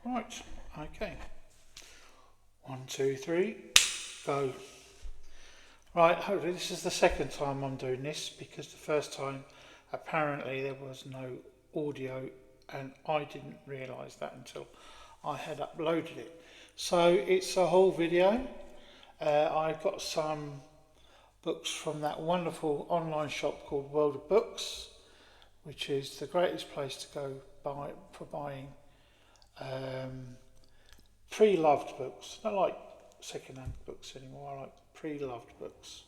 Right, okay. 1, 2, 3, go. Right, hopefully this is the second time I'm doing this, because the first time apparently there was no audio and I didn't realise that until I had uploaded it. So it's a whole video. I got some books from that wonderful online shop called World of Books, which is the greatest place to go for buying pre-loved books. I don't like second-hand books anymore. I like pre-loved books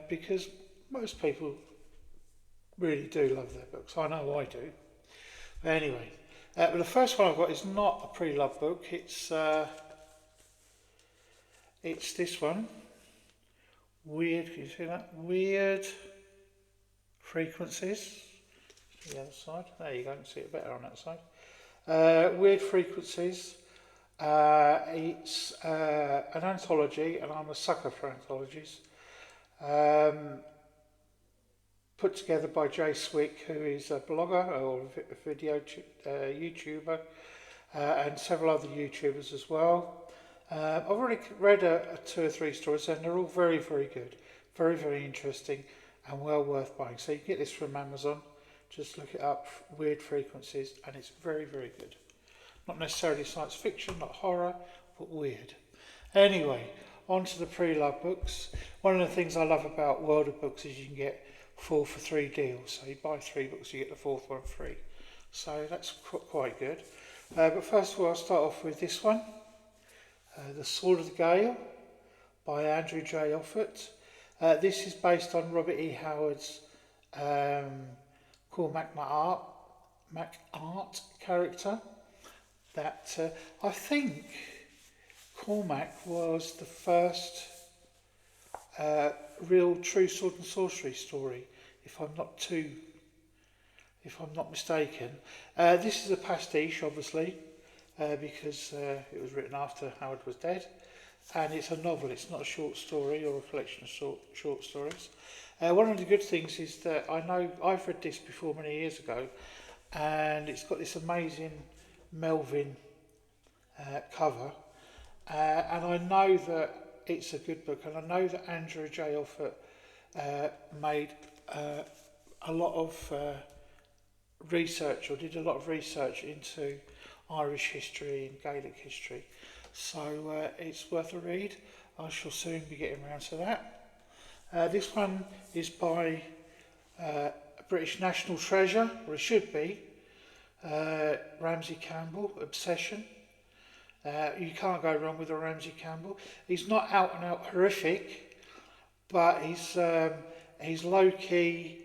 because most people really do love their books. I know I do. But anyway, but the first one I've got is not a pre-loved book. It's this one. Weird. Can you see that? Weird Frequencies. The other side. There you go. You can see it better on that side. Weird Frequencies. It's an anthology, and I'm a sucker for anthologies. Put together by Jay Swick, who is a blogger or a video YouTuber, and several other YouTubers as well. I've already read 2 or 3 stories, and they're all very, very good, very, very interesting, and well worth buying. So you can get this from Amazon. Just look it up, Weird Frequencies, and it's very, very good. Not necessarily science fiction, not horror, but weird. Anyway, on to the pre-loved books. One of the things I love about World of Books is you can get 4 for 3 deals. So you buy 3 books, you get the 4th one free. So that's quite good. But first of all, I'll start off with this one. The Sword of the Gale by Andrew J. Offord. This is based on Robert E. Howard's Cormac McArt character. That I think Cormac was the first real true sword and sorcery story, if I'm not mistaken. This is a pastiche, obviously, because it was written after Howard was dead, and it's a novel. It's not a short story or a collection of short stories. One of the good things is that I know I've read this before many years ago, and it's got this amazing Melvin cover, and I know that it's a good book, and I know that Andrew J. Offord made a lot of research, or did a lot of research into Irish history and Gaelic history, so it's worth a read. I shall soon be getting around to that. This one is by a British national treasure, or it should be, Ramsey Campbell, Obsession. You can't go wrong with a Ramsey Campbell. He's not out and out horrific, but he's low key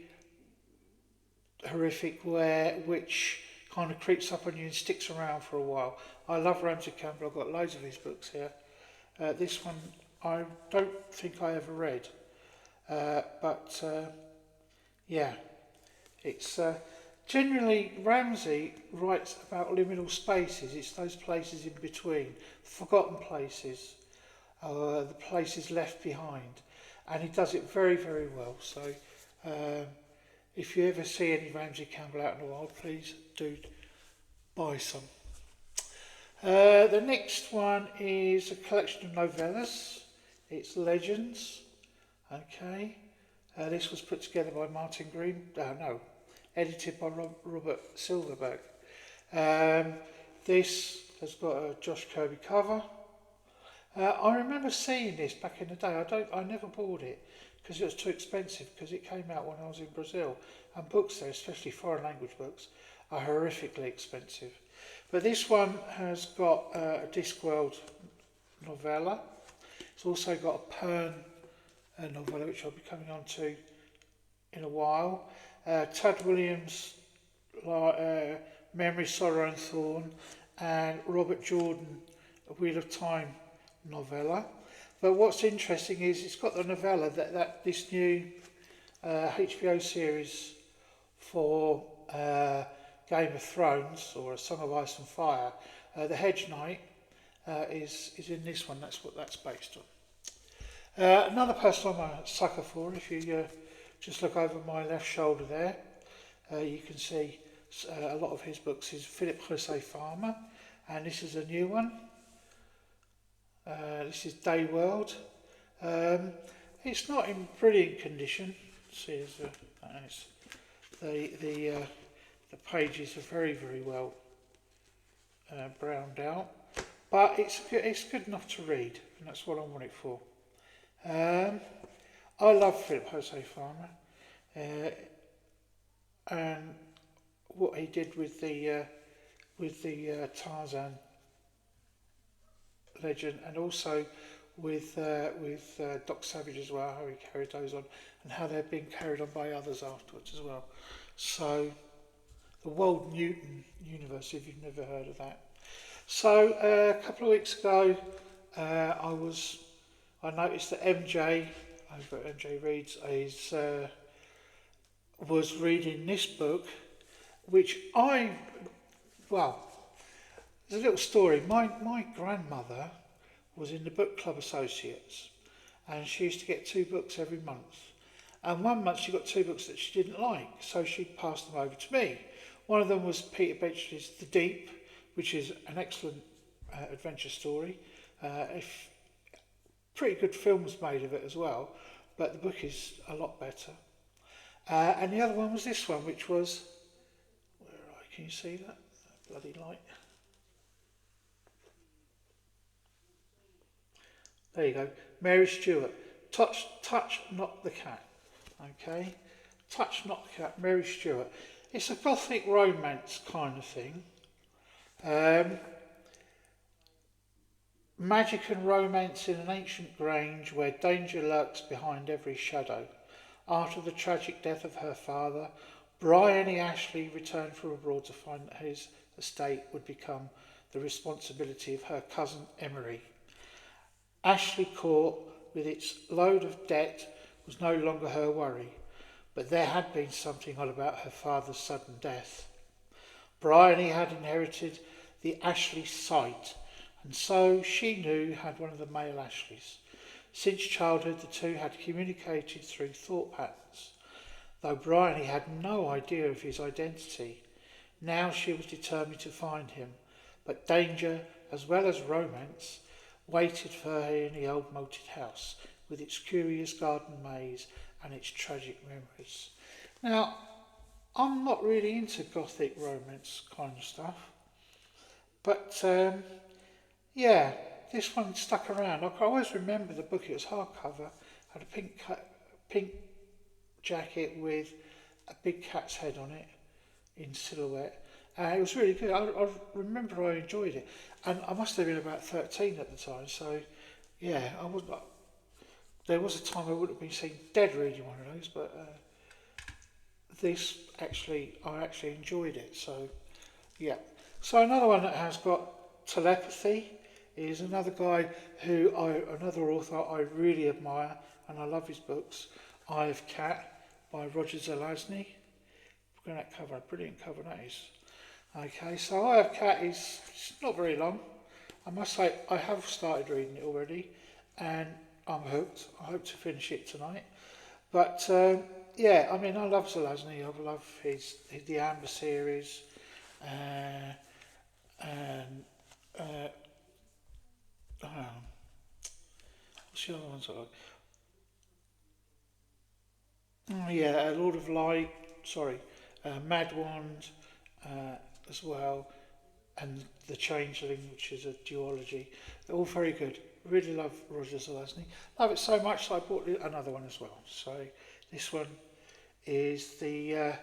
horrific, which kind of creeps up on you and sticks around for a while. I love Ramsey Campbell. I've got loads of his books here. This one I don't think I ever read, but yeah, it's. Generally, Ramsey writes about liminal spaces. It's those places in between, forgotten places, the places left behind, and he does it very, very well. So, if you ever see any Ramsey Campbell out in the wild, please do buy some. The next one is a collection of novellas. It's Legends. Okay, this was put together by Martin Green. Edited by Robert Silverberg. This has got a Josh Kirby cover. I remember seeing this back in the day. I never bought it because it was too expensive, because it came out when I was in Brazil, and books there, especially foreign language books, are horrifically expensive. But this one has got a Discworld novella. It's also got a Pern novella, which I'll be coming on to in a while. Tad Williams' Memory, Sorrow and Thorn, and Robert Jordan, A Wheel of Time novella. But what's interesting is it's got the novella that this new HBO series for Game of Thrones, or A Song of Ice and Fire, The Hedge Knight, is in this one. That's what that's based on. Another person I'm a sucker for, if you just look over my left shoulder there, you can see a lot of his books is Philip Jose Farmer, and this is a new one. This is Day World. It's not in brilliant condition. See, the pages are very, very well browned out, but it's good enough to read, and that's what I want it for. I love Philip Jose Farmer, and what he did with the Tarzan legend, and also with Doc Savage as well, how he carried those on, and how they've been carried on by others afterwards as well. So the World Newton universe, if you've never heard of that. So a couple of weeks ago, I noticed that MJ over at MJ Reads was reading this book, which well, there's a little story. My grandmother was in the book club associates, and she used to get 2 books every month. And one month she got 2 books that she didn't like, so she passed them over to me. One of them was Peter Benchley's The Deep, which is an excellent adventure story. Pretty good films made of it as well, but the book is a lot better. And the other one was this one, which was, can you see that bloody light? There you go, Mary Stewart. Touch Not the Cat. Okay, Touch Not the Cat, Mary Stewart. It's a gothic romance kind of thing. Magic and romance in an ancient grange where danger lurks behind every shadow. After the tragic death of her father, Bryony Ashley returned from abroad to find that his estate would become the responsibility of her cousin Emery. Ashley Court, with its load of debt, was no longer her worry, but there had been something odd about her father's sudden death. Bryony had inherited the Ashley sight, and so she knew had one of the male Ashleys. Since childhood, the two had communicated through thought patterns, though Bryony had no idea of his identity. Now she was determined to find him, but danger, as well as romance, waited for her in the old moated house, with its curious garden maze and its tragic memories. Now, I'm not really into gothic romance kind of stuff, but yeah, this one stuck around. I always remember the book. It was hardcover, had a pink jacket with a big cat's head on it in silhouette. It was really good. I remember I enjoyed it, and I must have been about 13 at the time. So yeah, there was a time I would have been seen dead reading one of those, but I actually enjoyed it. So yeah. So another one that has got telepathy is another guy another author I really admire, and I love his books. Eye of Cat by Roger Zelazny. Look at that cover, a brilliant cover that is. Okay, so Eye of Cat is not very long. I must say I have started reading it already, and I'm hooked. I hope to finish it tonight. But yeah, I mean, I love Zelazny. I love the Amber series, and what's the other ones I like? Oh yeah, Lord of Light. Sorry, Mad Wand as well, and The Changeling, which is a duology. They're all very good. Really love Roger Zelazny. Love it so much that I bought another one as well. So this one is the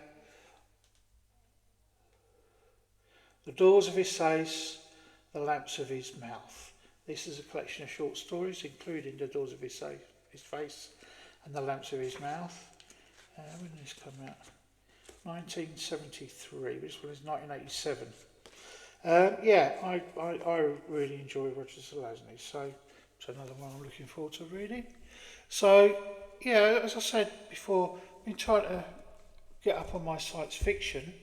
Doors of His Face, the Lamps of His Mouth. This is a collection of short stories, including The Doors of His Face and the Lamps of His Mouth. When did this come out? 1973. This one is 1987. Yeah, I really enjoy Roger Zelazny, so it's another one I'm looking forward to reading. So, yeah, as I said before, I've been trying to get up on my science fiction,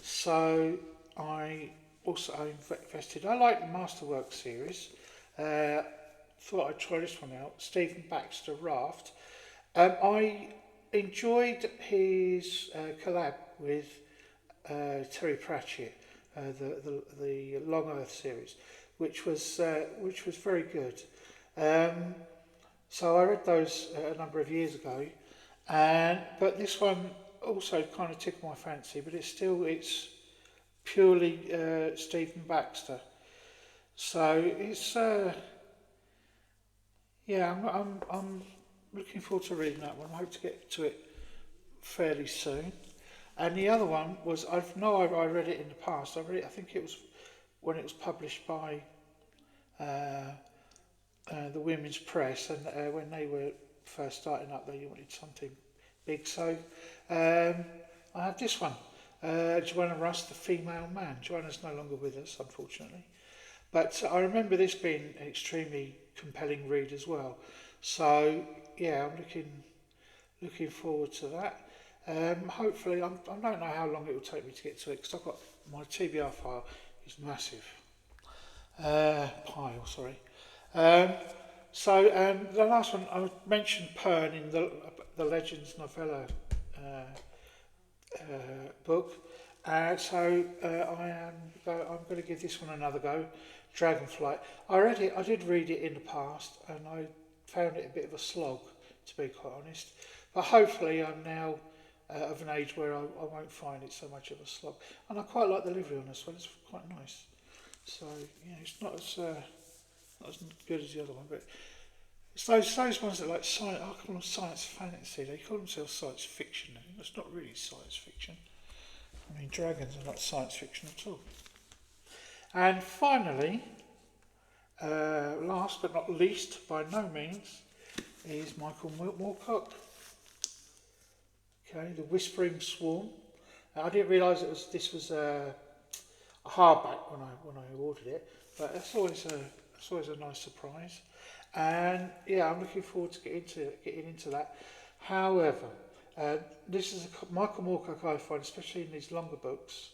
so I also invested. I like the Masterwork series. Thought I'd try this one out. Stephen Baxter Raft. I enjoyed his collab with Terry Pratchett, the Long Earth series, which was very good. So I read those a number of years ago, but this one also kind of tickled my fancy. But it's purely Stephen Baxter. So it's yeah, I'm looking forward to reading that one. I hope to get to it fairly soon. And the other one was I read it in the past. I think it was when it was published by the Women's Press, and when they were first starting up, they wanted something big. So I have this one, Joanna Russ, The Female Man. Joanna's no longer with us, unfortunately. But I remember this being an extremely compelling read as well. So yeah, I'm looking forward to that. Hopefully, I don't know how long it will take me to get to it because I've got my TBR file is massive. Pile, sorry. So the last one I mentioned Pern in the Legends novella book. So I'm going to give this one another go. Dragonflight. I did read it in the past, and I found it a bit of a slog, to be quite honest. But hopefully, I'm now of an age where I won't find it so much of a slog. And I quite like the livery on this one. It's quite nice. So yeah, it's not as good as the other one, but it's those ones that like science. I call them science fantasy. They call themselves science fiction. It's not really science fiction. I mean, dragons are not science fiction at all. And finally, last but not least, by no means, is Michael Moorcock. Okay, The Whispering Swarm. I didn't realise this was a hardback when I ordered it, but that's always a nice surprise. And yeah, I'm looking forward to getting into that. However, this is a Michael Moorcock I find, especially in these longer books,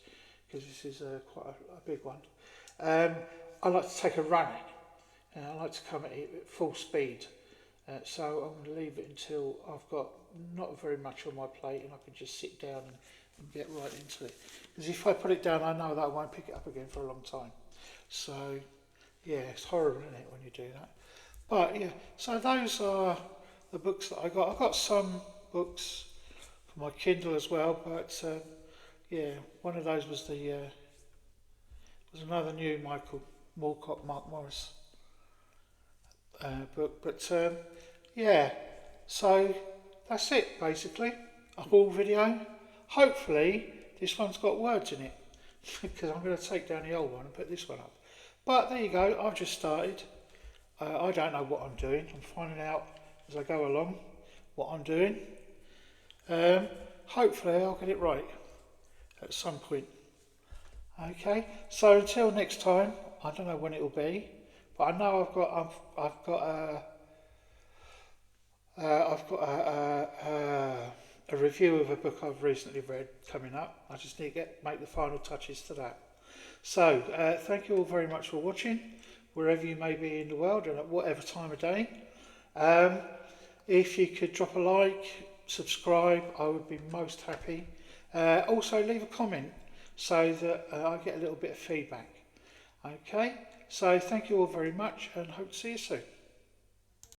because this is quite a big one. I like to take a run at, and I like to come at it at full speed. So I'm going to leave it until I've got not very much on my plate, and I can just sit down and get right into it. Because if I put it down, I know that I won't pick it up again for a long time. So yeah, it's horrible, isn't it, when you do that? But yeah, so those are the books that I got. I got some books for my Kindle as well, but yeah, one of those was another new Michael Moorcock, Mark Morris book. But yeah, so that's it basically. A haul video. Hopefully this one's got words in it because I'm going to take down the old one and put this one up. But there you go. I've just started. I don't know what I'm doing. I'm finding out as I go along what I'm doing. Hopefully I'll get it right at some point. Okay, so until next time, I don't know when it will be, but I know I've got a review of a book I've recently read coming up. I just need to make the final touches to that. So thank you all very much for watching, wherever you may be in the world and at whatever time of day. If you could drop a like, subscribe, I would be most happy. Also leave a comment so that I get a little bit of feedback. Okay, so thank you all very much and hope to see you soon.